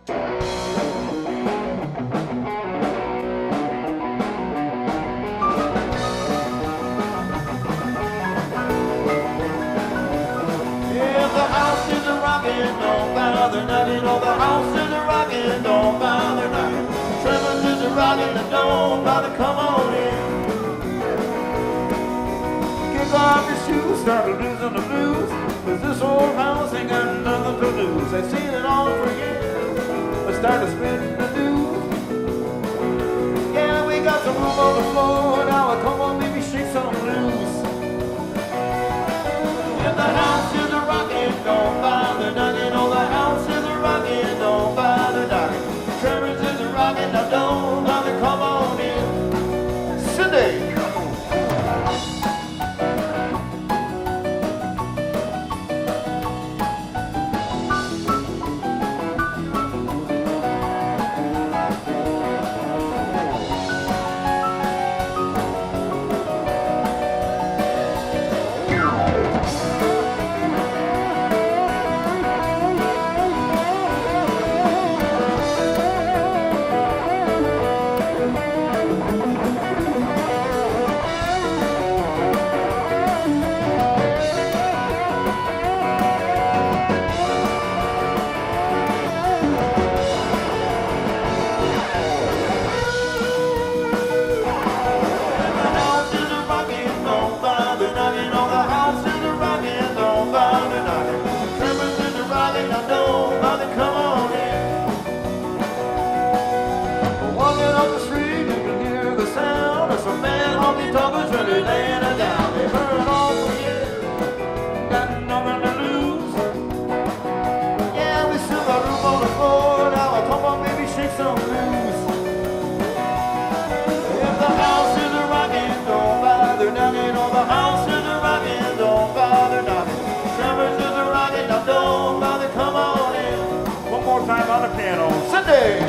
Don't bother knocking on the house is a rockin', don't bother knocking. Tremors is a rockin', don't bother, come on in. Kick off your shoes, start losing the blues, 'cause this old house ain't got nothing to lose. I've seen it all for years, I started spinning the news. Yeah, we got some room on the floor, now come on baby, shake some loose. If the house is a rockin', don't bother knocking. Oh, the house is a rockin', don't bother knocking. Tremors is a rockin', now don't bother, come on in. Cindy! Time on the piano, Cindy!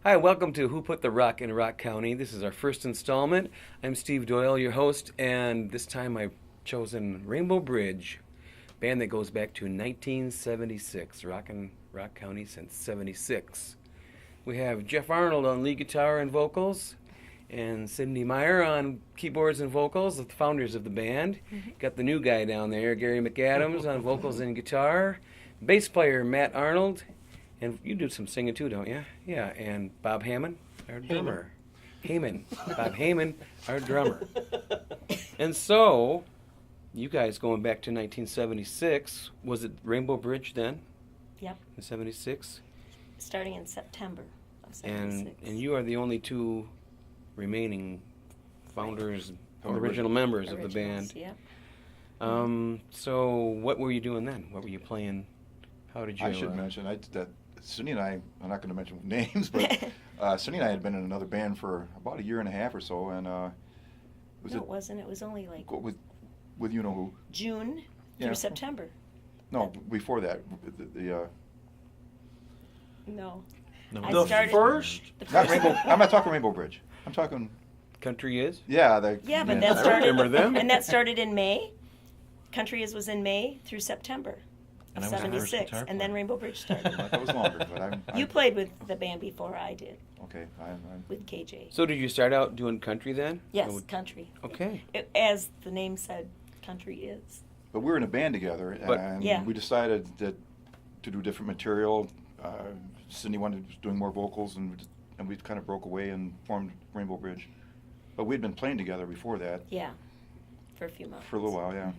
Hi, welcome to Who Put the Rock in Rock County. This is our first installment. I'm Steve Doyle, your host, and this time I've chosen Rainbow Bridge, band that goes back to 1976, rockin' Rock County since 76. We have Jeff Arnold on lead guitar and vocals, and Cindy Meyer on keyboards and vocals, the founders of the band. Got the new guy down there, Gary McAdams, on vocals and guitar. Bass player Matt Arnold, and you do some singing too, don't you? Yeah, and Bob Hammond, our drummer. Heyman. Bob Heyman, our drummer. And so, you guys going back to 1976, was it Rainbow Bridge then? Yep. In 76? Starting in September of 76. And you are the only two remaining founders, original members of the band. Yep. So what were you doing then? What were you playing? How did you... I should mention that Cindy and I, I'm not going to mention names, but Cindy and I had been in another band for about a year and a half or so, and it wasn't. It was only like... With you know who? June through September. No, before that. No. The first? Not Rainbow, I'm not talking Rainbow Bridge. I'm talking... Country Is? Yeah. But that I started... remember them. And that started in May. Country Is was in May through September. And of I was the first 76, guitar and then player. Rainbow Bridge started. That was longer, but You played with the band before I did, okay. with KJ. So did you start out doing country then? Yes, country. Okay. As the name said, country is. But we were in a band together, But- and Yeah. we decided that to do different material. Cindy wanted doing more vocals, and we kind of broke away and formed Rainbow Bridge. But we'd been playing together before that Yeah, for a few months. for a little while, yeah.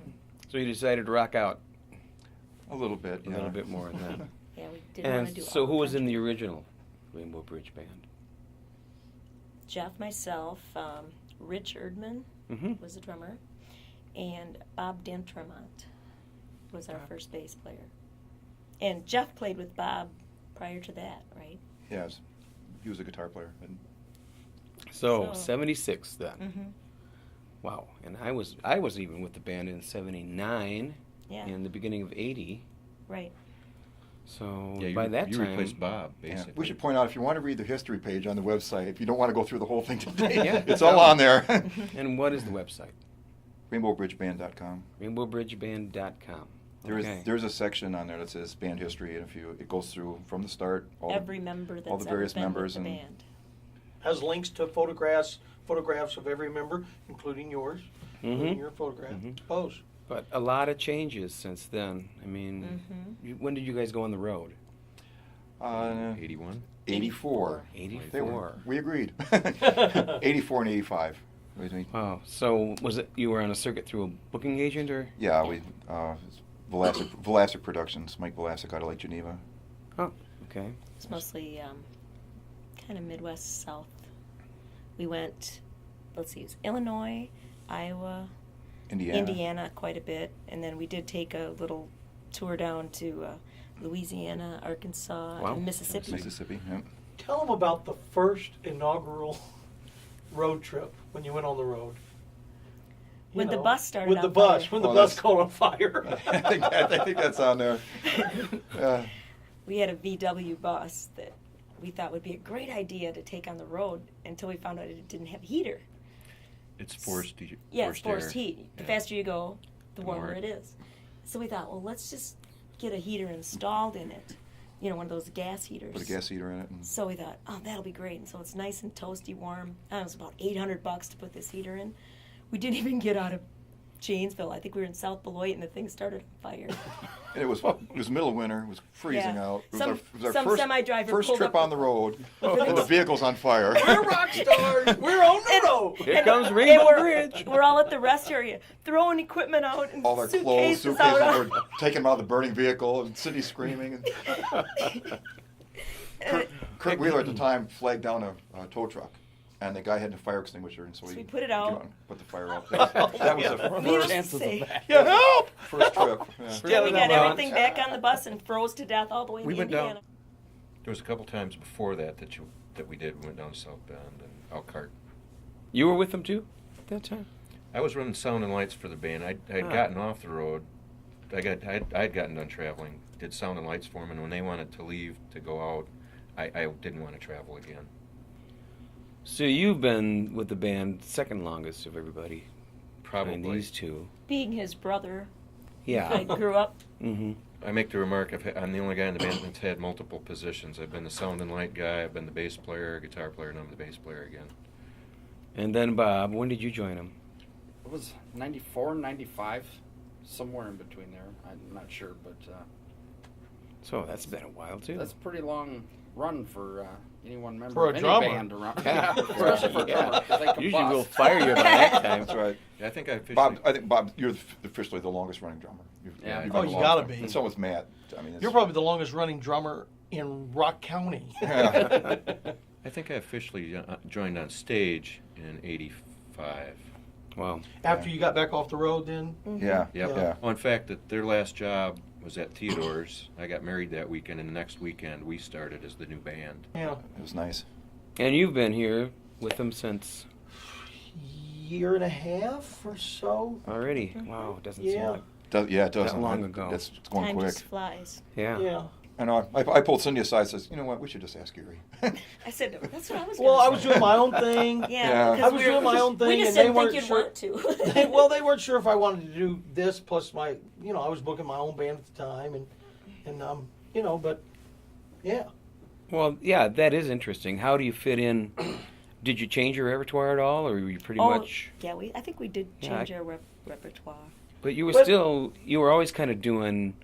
So you decided to rock out A little bit, a yeah. little bit more than that. Yeah, we didn't want to And do so all who was in country. the original Rainbow Bridge band? Jeff, myself, Rich Erdman Mm-hmm. was the drummer, and Bob Dentremont was our first bass player. And Jeff played with Bob prior to that, right? Yes, he was a guitar player. And So, So- 76 then. Mm-hmm. Wow. And I was even with the band in 79 Yeah, and the beginning of 80. right. So Yeah, by that you time replaced Bob, yeah, basically. we should point out, if you want to read the history page on the website, if you don't want to go through the whole thing today, Yeah. it's all on there. And what is the website? RainbowBridgeBand.com. RainbowBridgeBand.com. There's a section on there that says band history, and it goes through from the start, Every member that's all the ever various been members with the and- band. Has links to photographs of every member, including yours, including Mhm. your photograph Mhm. to post. But a lot of changes since then. I mean, when did you guys go on the road? 81? 84. 84. We agreed. 84 and 85. Wow. So was it you were on a circuit through a booking agent or? Yeah, Velasic Productions, Mike Velasic out of Lake Geneva. Oh, okay. It's mostly kind of Midwest South. We went, let's see, it was Illinois, Iowa, Indiana quite a bit, and then we did take a little tour down to Louisiana, Arkansas, Wow. and Mississippi. Mississippi, yeah. Tell them about the first inaugural road trip when you went on the road. You When the know, bus started with the on bus, fire. when the Well, bus that's- caught on fire. I think that's on there. Yeah. We had a VW bus that we thought would be a great idea to take on the road until we found out it didn't have heater. It's forced, Yeah, it's forced air. heat. The Yeah. faster you go, the The warmer more- it is. So we thought, well, let's just get a heater installed in it. You know, one of those gas heaters. Put a gas heater in it. And So we thought, oh, that'll be great. And so it's nice and toasty warm. It was about $800 to put this heater in. We didn't even get out of Janesville. I think we were in South Beloit and the thing started on fire. and it was middle of winter. It was freezing Yeah. out. It was Some- our, it was our some first, semi-driver first pulled trip up- on the road, Over and the- the vehicle's on fire. We're rock stars. We're on the road. Here comes Rainbow Bridge. We're all at the rest area, throwing equipment out and All our clothes, suitcases suitcases out. were taking them out of the burning vehicle, and Cindy screaming. And Kurt Wheeler at the time flagged down a tow truck, and the guy had a fire extinguisher, and so, So he we put it came out. and put the fire out. That was the Needless first, to say, Yeah, help! first trip. Yeah. then we got Well, everything back on the bus and froze to death all the way We to went down- Indiana. There was a couple times before that we did. We went down to South Bend and Elkhart. You were with them too at that time? I was running sound and lights for the band. I'd Ah. gotten off the road. I'd gotten done traveling. Did sound and lights for them, and when they wanted to leave to go out, I didn't want to travel again. So you've been with the band second longest of everybody. Probably. Behind these two. Being his brother, I Yeah. grew up. Mm-hmm. I make the remark, I'm the only guy in the band that's had multiple positions. I've been the sound and light guy, I've been the bass player, guitar player, and I'm the bass player again. And then Bob, when did you join him? It was 94, 95, somewhere in between there. I'm not sure, but So that's been a while too. that's a pretty long run for any one member For a of any drummer. band around. Yeah. Especially for a Yeah. drummer, 'cause they can Usually we'll bust. fire you by that time. That's right. Yeah, I think I officially... Bob, you're officially the longest running drummer. Yeah. You've Oh, been you the gotta longest. be. And so was Matt. I mean, You're probably the longest running drummer in Rock County. Yeah. I think I officially joined on stage in 85. Wow. After you got back off the road then? Yeah. Yep. Yeah. Well, in fact, their last job was at Theodore's. I got married that weekend, and the next weekend we started as the new band. Yeah. It was nice. And you've been here with them since Year and a half or so. already. Wow, it doesn't Yeah. seem like. It doesn't. long ago. It's going Time quick. just flies. Yeah. Yeah. I know. I pulled Cindy aside and says, you know what, we should just ask Gary. I said, that's what I was Well, gonna I was say. doing my own thing. Yeah. Yeah, because I was doing my own thing, We just and they didn't weren't think you'd sure. want to. Well, they weren't sure if I wanted to do this plus my, I was booking my own band at the time, and And but yeah. Well, yeah, that is interesting. How do you fit in? Did you change your repertoire at all, or were you pretty much? Yeah, I think we did change our repertoire. But you were you were always kind of doing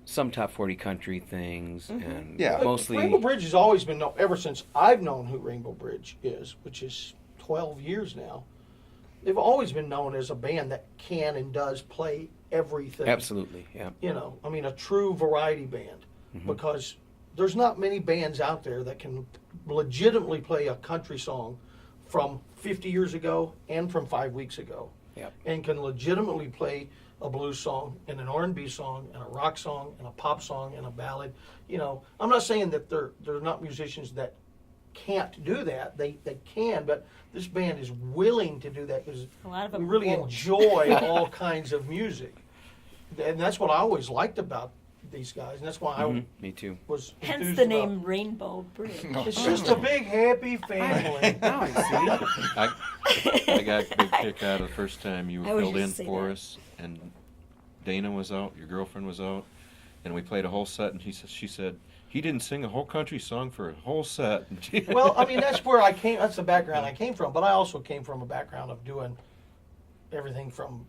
some top 40 country things, and mostly. Rainbow Bridge has always been known, ever since I've known who Rainbow Bridge is, which is 12 years now. They've always been known as a band that can and does play everything. Absolutely, yeah. A true variety band, because there's not many bands out there that can legitimately play a country song from 50 years ago and from 5 weeks ago. Yep. And can legitimately play a blues song and an R&B song and a rock song and a pop song and a ballad. I'm not saying that they're not musicians that can't do that. They can, but this band is willing to do that because a lot of we them really won't. enjoy all kinds of music. And that's what I always liked about these guys, and that's why I Me too. was Hence enthused the about- name Rainbow Bridge. It's just a big happy family. Now I see. I got a big kick out of the first time you I was filled in just saying for that. us, and Dana was out, your girlfriend was out, and we played a whole set, and she said, he didn't sing a whole country song for a whole set. Well, that's where I came. That's the background I came from. But I also came from a background of doing everything from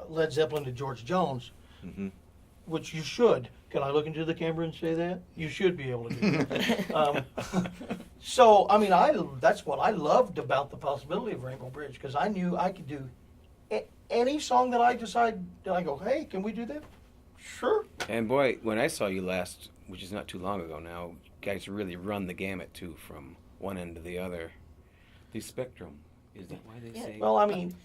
Led Zeppelin to George Jones, which you should. Can I look into the camera and say that? You should be able to do that. So, that's what I loved about the possibility of Rainbow Bridge, because I knew I could do any song that I decide. That I go, hey, can we do that? Sure. And boy, when I saw you last, which is not too long ago now, guys really run the gamut too, from one end to the other. The spectrum. Is that why they say? Well,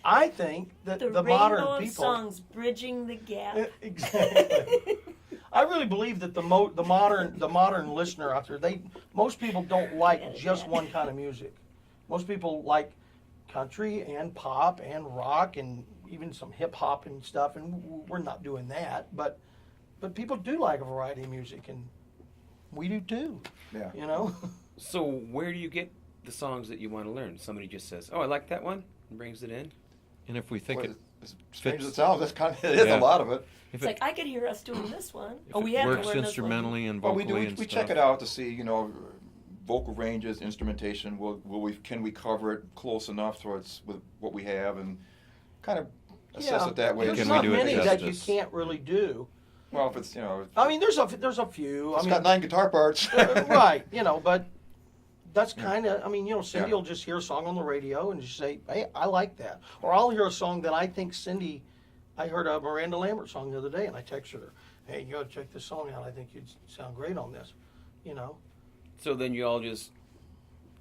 I think that The the rainbow modern of people. songs bridging the gap. Exactly. I really believe that the modern listener out there, most people don't like just one kind of music. Most people like country and pop and rock and even some hip hop and stuff, and we're not doing that. But people do like a variety of music, and we do too. Yeah. So where do you get the songs that you want to learn? Somebody just says, "Oh, I like that one," and brings it in. And if we think Well, it as strange fits- as it sounds, that's kind of it is Yeah. a lot of it. if It's it like I could hear us doing this one. if We it have to works learn instrumentally and Well, vocally we do. and We stuff. check it out to see, vocal ranges, instrumentation. Can we cover it close enough so it's with what we have, and kind of assess it that way. There's Can not we do it many that you justice? can't really do. Well, if it's There's a few. it's got 9 guitar parts. Right, but that's kind of, Cindy Yeah. will just hear a song on the radio and just say, hey, I like that. Or I'll hear a song that I think I heard a Miranda Lambert song the other day, and I texted her, hey, you got to check this song out. I think you'd sound great on this, So then you all just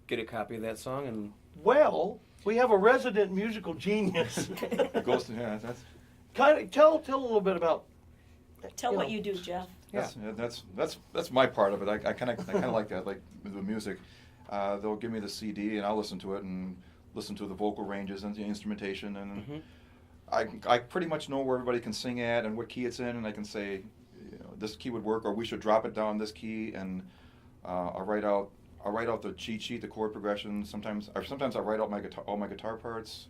get a copy of that song and. Well, we have a resident musical genius. It goes to that's Kind of tell a little bit about. Tell what you do, Jeff. that's my part of it. I kind of like that, like with the music. They'll give me the CD and I'll listen to it and listen to the vocal ranges and the instrumentation, and I pretty much know where everybody can sing at and what key it's in, and I can say, this key would work, or we should drop it down this key, and I'll write out the cheat sheet, the chord progression. Sometimes I write out all my guitar parts.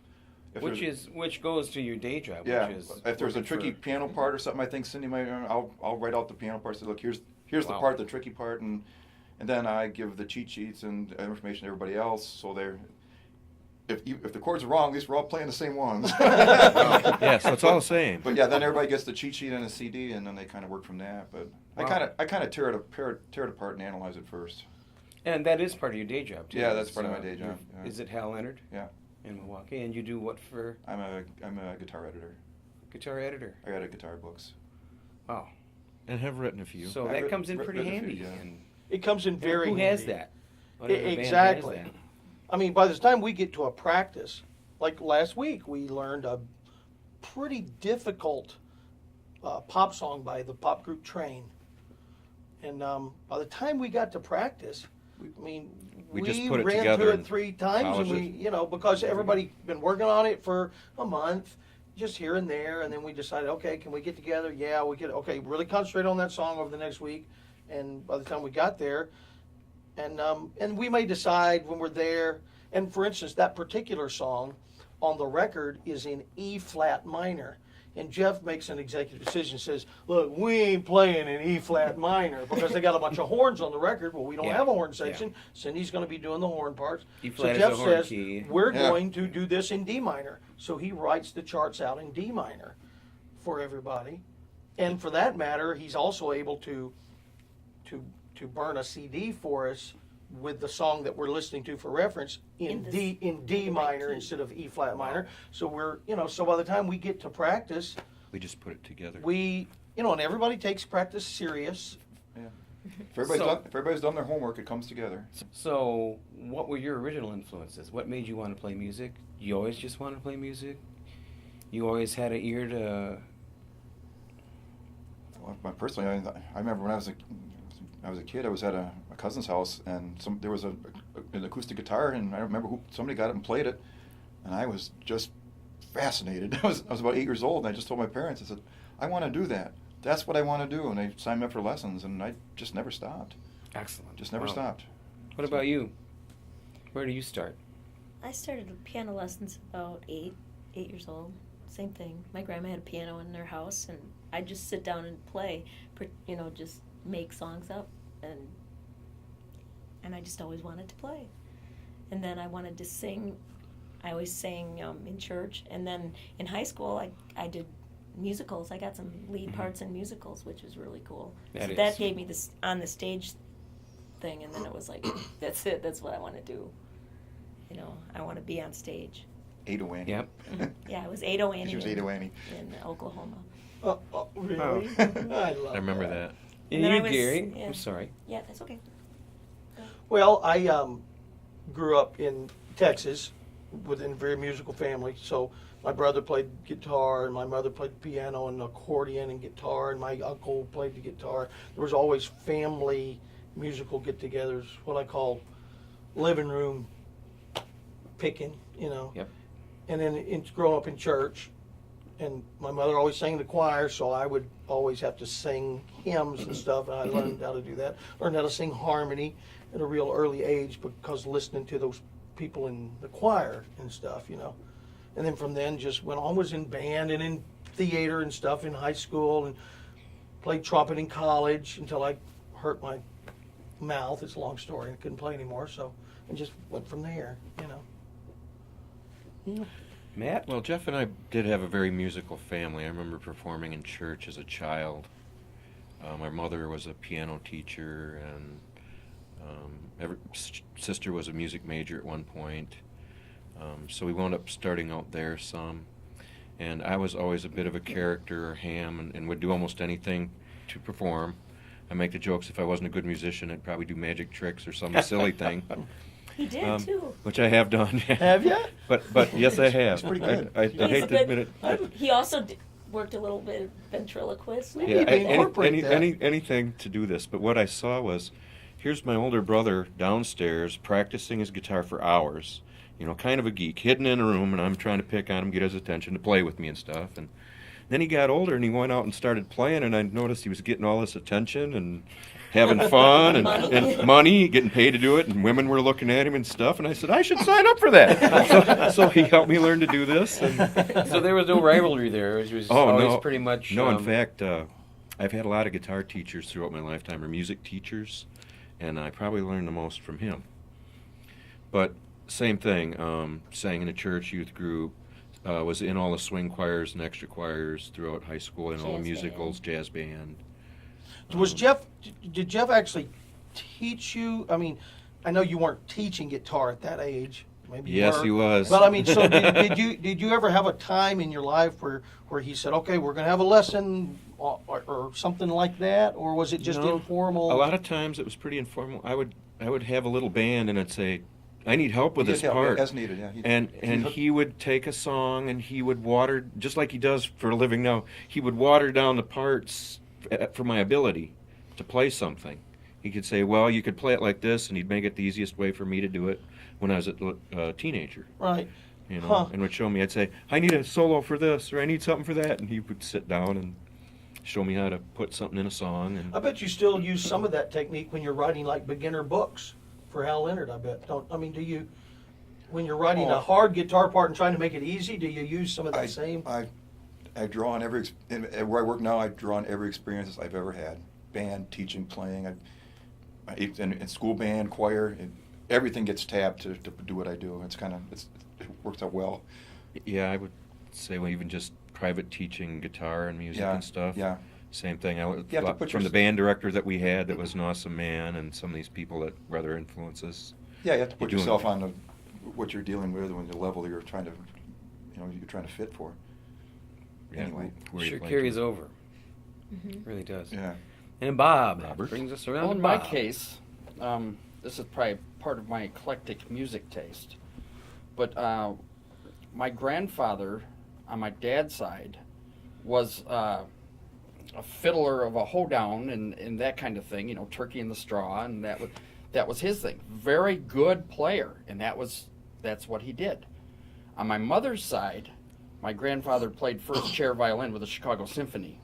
Which goes to your day job. Yeah, Which is if there's a working tricky for- piano part or something, I think Cindy might. I'll write out the piano part. Say, look, here's the Wow. part, the tricky part, and then I give the cheat sheets and information to everybody else. So if the chords are wrong, at least we're all playing the same ones. Yeah, so it's all the same. But yeah, then everybody gets the cheat sheet and a CD, and then they kind of work from that. But Wow. I kind of tear it apart and analyze it first. And that is part of your day job too. Yeah, that's part of my day job, yeah. Is it Hal Leonard? Yeah, In Milwaukee, and you do what for I'm a guitar editor. guitar editor? I got guitar books. Wow. And have written a few. So I've that comes in pretty written a few, handy. yeah. And It comes in very who has handy. that? What other band has Exactly. that? By the time we get to a practice, like last week, we learned a pretty difficult pop song by the pop group Train. And by the time we got to practice, We just put it ran together through it and 3 times, and polished because everybody been working on it for a month, just here and there, and then we decided, okay, can we get together? Yeah, we could. Okay, really concentrate on that song over the next week. And by the time we got there, and we may decide when we're there. And for instance, that particular song on the record is in E flat minor. and Jeff makes an executive decision, says, look, we ain't playing in E flat minor because they got a bunch of horns on the record. Well, we don't have a horn section. Cindy's going to be doing the horn parts. E So flat is Jeff a horn says, key. we're going to do this in D minor. So he writes the charts out in D minor for everybody. And for that matter, he's also able to burn a CD for us with the song that we're listening to for reference in D minor instead of E flat minor. So we're, so by the time we get to practice, We just put it together. and everybody takes practice serious. Yeah. If everybody's done their homework, it comes together. So, what were your original influences? What made you want to play music? You always just wanted to play music? You always had an ear to... Well, personally, I remember when I was a kid, I was at a cousin's house, and there was an acoustic guitar, and I remember somebody got it and played it, and I was just fascinated. I was about 8 years old, and I just told my parents, I said, I want to do that. That's what I want to do, and they signed me up for lessons, and I just never stopped. Excellent. Just never stopped. What about you? Where do you start? I started with piano lessons about 8 years old. Same thing. My grandma had a piano in their house, and I'd just sit down and play, just make songs up, and I just always wanted to play. And then I wanted to sing. I always sang in church, and then in high school I did musicals. I got some lead parts in musicals, which was really cool. That gave me this on the stage thing, and then it was like, that's it. That's what I want to do. I want to be on stage. Ada Wanny. Yep. Yeah, I was Ada Wanny. She was Ada Wanny. In Oklahoma. Really? Oh. I remember that. And then you, I was- Gary? yeah. I'm sorry. Yeah, that's okay. Well, I grew up in Texas within a very musical family. So my brother played guitar, and my mother played piano and accordion and guitar, and my uncle played the guitar. There was always family musical get-togethers, what I call living room picking, Yep. And then growing up in church, and my mother always sang in the choir, so I would always have to sing hymns and stuff, and I learned how to do that. Learned how to sing harmony at a real early age because listening to those people in the choir and stuff, And then from then just went on, was in band and in theater and stuff in high school, and played trumpet in college until I hurt my mouth. It's a long story. I couldn't play anymore, and just went from there, Matt? Well, Jeff and I did have a very musical family. I remember performing in church as a child. My mother was a piano teacher, and every sister was a music major at one point. So we wound up starting out there some. And I was always a bit of a character or ham, and would do almost anything to perform. I make the jokes, if I wasn't a good musician, I'd probably do magic tricks or some silly thing. He did too. Which I have done. Have you? But yes, I have. He's pretty good. I hate to admit it. He also worked a little bit of ventriloquist. Maybe Yeah, you can incorporate that. anything to do this. But what I saw was, here's my older brother downstairs practicing his guitar for hours. Kind of a geek, hidden in a room, and I'm trying to pick on him, get his attention to play with me and stuff. And then he got older, and he went out and started playing, and I noticed he was getting all this attention and having fun and money, getting paid to do it, and women were looking at him and stuff. And I said, I should sign up for that. So he helped me learn to do this. And So there was no rivalry there. It was always pretty much... No, in fact, I've had a lot of guitar teachers throughout my lifetime, or music teachers, and I probably learned the most from him. But same thing, sang in a church youth group, was in all the swing choirs and extra choirs throughout high school, and all the Jazz musicals, jazz band. Did Jeff actually teach you? I mean, I know you weren't teaching guitar at that age. Maybe you Yes, were. he was. But I mean, so did you ever have a time in your life where he said, okay, we're going to have a lesson or something like that, or was it just informal? A lot of times it was pretty informal. I would have a little band, and I'd say, I need help with He this did help, part. as needed, yeah. And he would take a song, and he would water, just like he does for a living now, he would water down the parts for my ability to play something. He could say, well, you could play it like this, and he'd make it the easiest way for me to do it when I was a teenager. Right. And would show me. I'd say, I need a solo for this, or I need something for that, and he would sit down and show me how to put something in a song. And I bet you still use some of that technique when you're writing like beginner books for Hal Leonard. I bet. Do you, when you're writing a hard guitar part and trying to make it easy, do you use some of that same? I draw on where I work now. I draw on every experience I've ever had: band, teaching, playing, in school band, choir. Everything gets tapped to do what I do. It works out well. Yeah, I would say even just private teaching guitar and music and stuff. Yeah. Same thing. From the band director that we had, that was an awesome man, and some of these people that were other influences. Yeah, you have to put yourself on what you're dealing with and the level you're trying to fit for. Yeah, anyway, sure carries over. It really does. Yeah. And Bob Robert brings us around. Well, to in my Bob. case, this is probably part of my eclectic music taste. But my grandfather, on my dad's side, was a fiddler of a hoedown and that kind of thing. You know, Turkey in the Straw, and that was his thing. Very good player, and that's what he did. On my mother's side, my grandfather played first chair violin with the Chicago Symphony.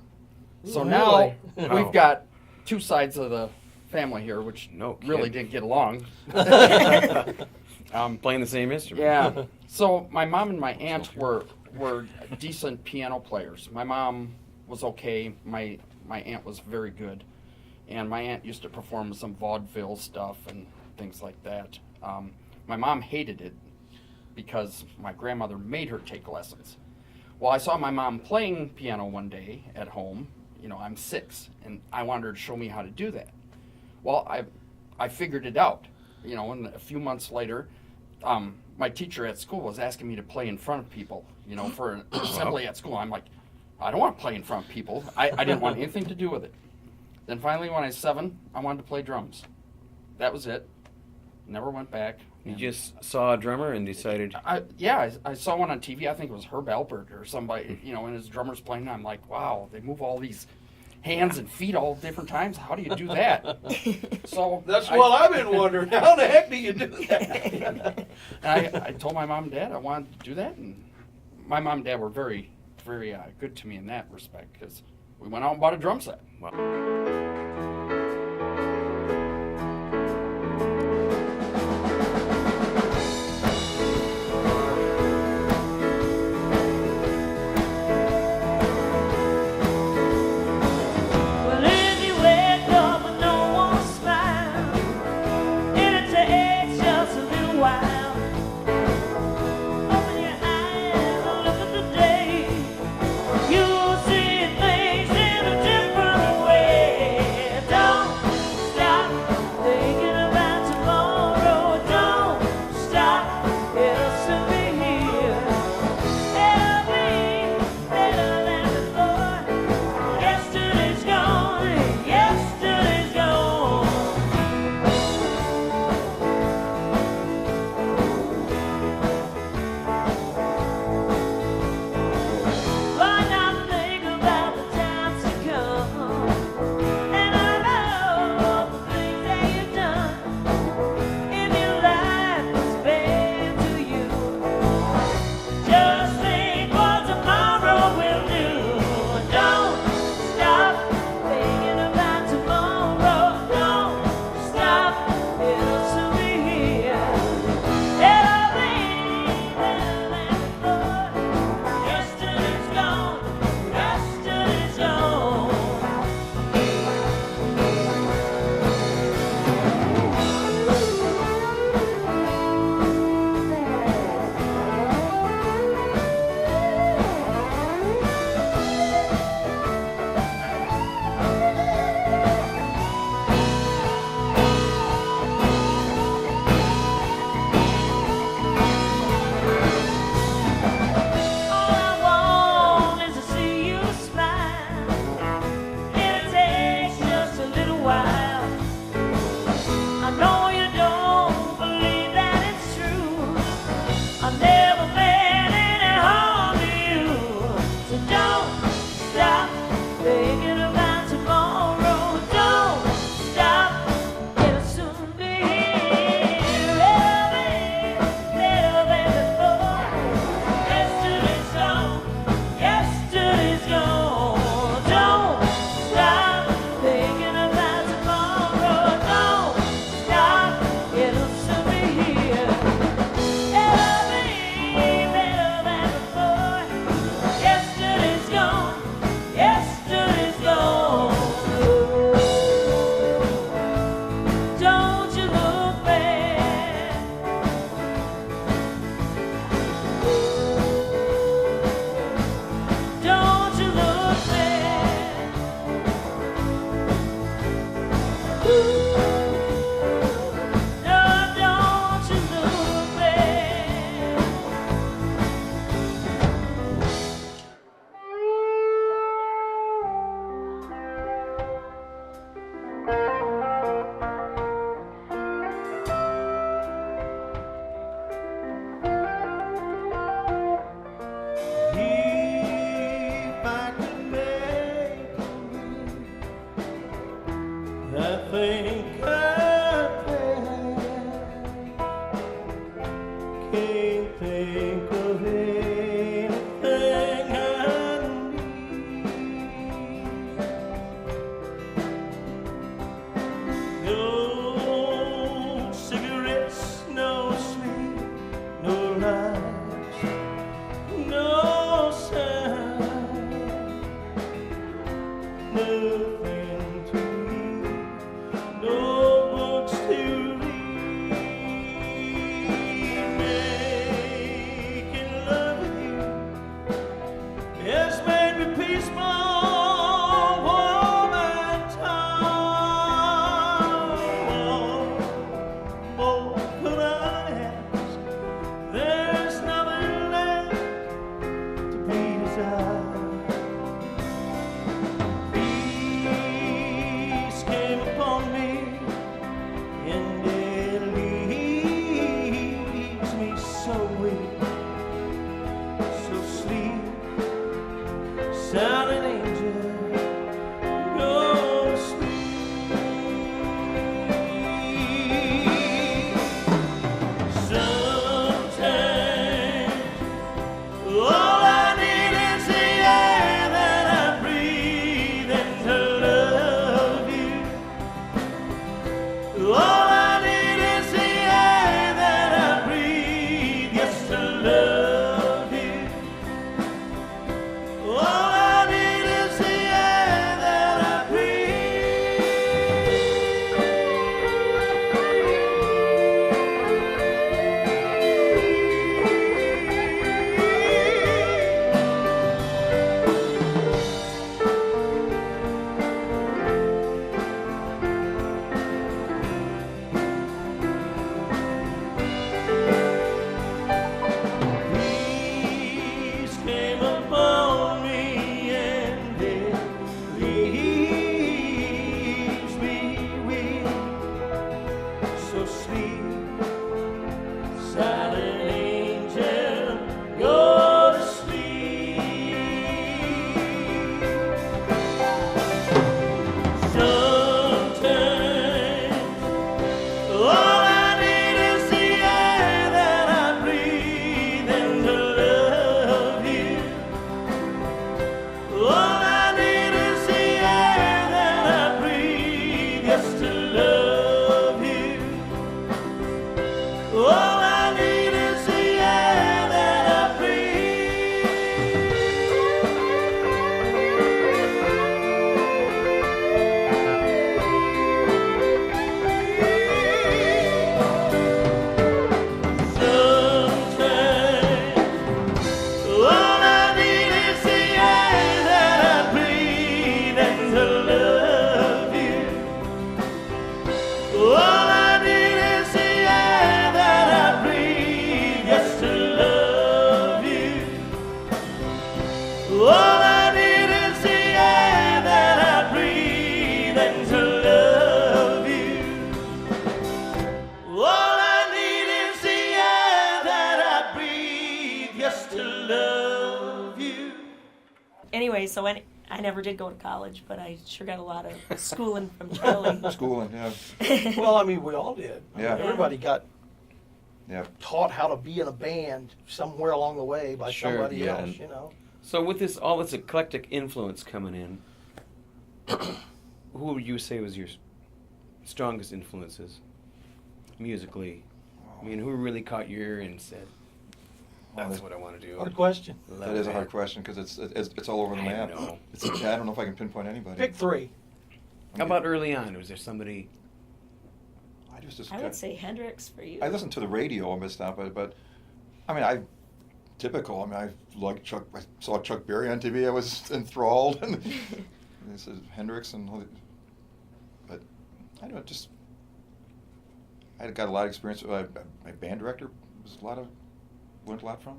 So now we've got two sides of the family here, which really didn't get along. Playing the same instrument. Yeah. So my mom and my aunt were decent piano players. My mom was okay. My aunt was very good. And my aunt used to perform some vaudeville stuff and things like that. My mom hated it because my grandmother made her take lessons. Well, I saw my mom playing piano one day at home. You know, I'm 6, and I wanted her to show me how to do that. Well, I figured it out. You know, and a few months later, my teacher at school was asking me to play in front of people, you know, for an assembly at school. I'm like, I don't want to play in front of people. I didn't want anything to do with it. Then finally, when I was 7, I wanted to play drums. That was it. Never went back. You just saw a drummer and decided. I saw one on TV. I think it was Herb Alpert or somebody, you know, and his drummer's playing. And I'm like, wow, they move all these hands and feet all different times. How do you do that? So that's what I've been wondering. How the heck do you do that? I told my mom and dad I wanted to do that, and my mom and dad were very, very good to me in that respect because we went out and bought a drum set. Wow. You'll see things in a different way. small warm and town. More could I ask? There's nothing left to be desired. Peace came upon me, and it leaves me so weak. So sleep, silent angel, go to sleep. Sometimes all I need is the air that I breathe and to love you. All I need is the air that I breathe, yes, to love you. All I need is the air that I Peace came upon me, and it leaves me weak. So sleep, silent angel, go to sleep. Sometimes all I need is the air that I breathe and to love you. All I need is the air that I breathe, yes, to love you. All I need is the air that I Sometimes all I need is the air that I breathe and to love you. All I need is the air that I breathe, yes, to love you. All I need is the air that I breathe and to love you. All I need is the air that I breathe, yes, to love you. Anyway, so I never did go to college, but I sure got a lot of schooling from Charlie. Schooling, yeah. Well, I mean, we all did. I mean, Yeah. everybody got Yeah. taught how to be in a band somewhere along the way by Sure, somebody yeah, else, and- you know. So with all this eclectic influence coming in, who would you say was your strongest influences musically? I mean, who really caught your ear and said, "That's what I want to do"? Hard question. That is a hard question because it's all over the I map. know. I don't know if I can pinpoint anybody. Pick three. How about early on? Was there somebody? I would say Hendrix for you. I listened to the radio and stuff, but I mean, typical. I mean, I like Chuck. I saw Chuck Berry on TV. I was enthralled, and this is Hendrix but I don't know. Just I got a lot of experience. My band director learned a lot from.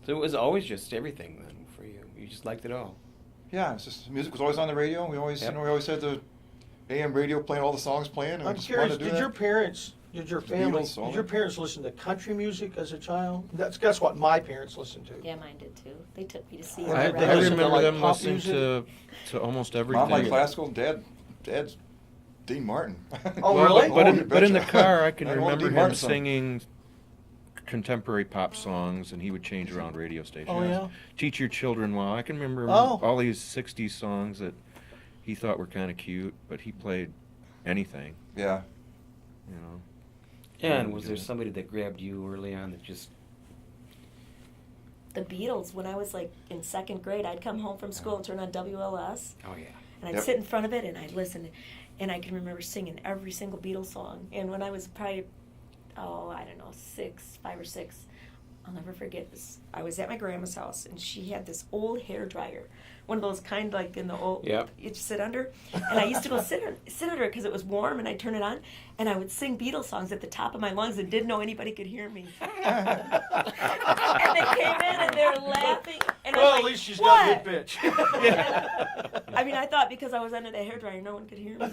So it was always just everything then for you. You just liked it all. Yeah, it's just music was always on the radio. We always, Yep. we always had the AM radio playing all the songs playing. And we I'm just curious, wanted to do did that. your parents, did your family, Beatles, all did your that. parents listen to country music as a child? That's what my parents listened to. Yeah, mine did too. They took me to see Yeah, I, her. they I listen to, remember like, them pop listening music? to almost everything. Mom liked classical. Dad's Dean Martin. Oh, Well, really? But, Oh, in, you but in the betcha. car, I can I want remember Dean him Martin song. singing contemporary pop songs, and he would change around radio stations. Oh, yeah? Teach Your Children Well. I can remember Oh. all these 60s songs that he thought were kind of cute, but he played anything, Yeah. you know. Yeah, and was there somebody that grabbed you early on that just... The Beatles, when I was like in second grade, I'd come home from school and turn on WLS, Oh, yeah. and I'd Yep. sit in front of it and I'd listen, and I can remember singing every single Beatles song. And when I was probably, I don't know, 5 or 6, I'll never forget this. I was at my grandma's house, and she had this old hair dryer, one of those kind like in the old you sit under. And I used to go sit under it because it was warm, and I'd turn it on, and I would sing Beatles songs at the top of my lungs and didn't know anybody could hear me. And they came in and they were laughing. And Well, I'm at like, least she's what? got good pitch. I mean, I thought because I was under the hair dryer, no one could hear me.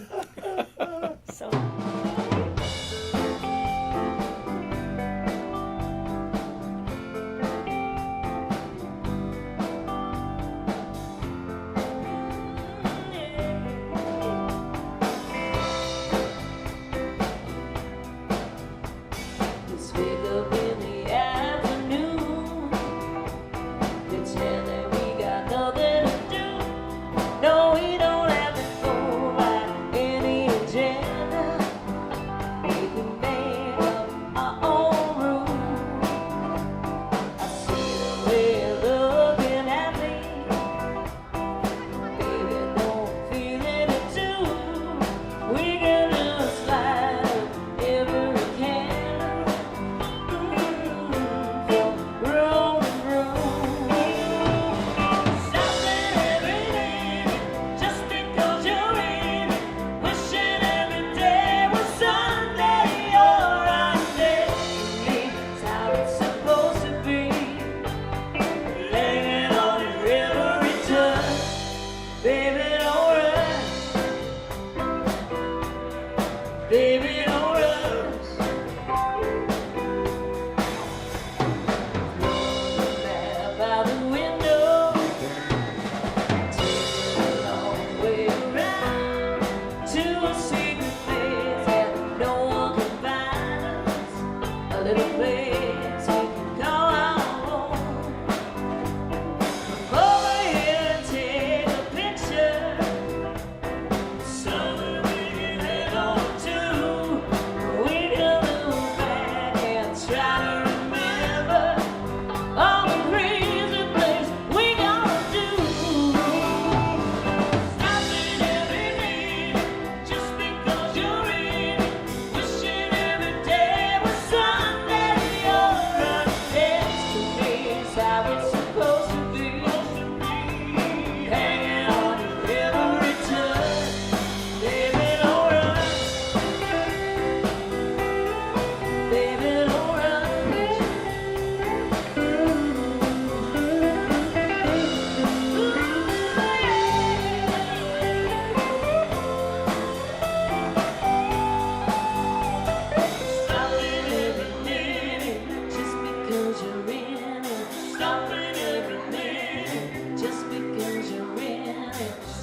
So. No, we don't have to go by any agenda.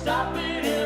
Stop it.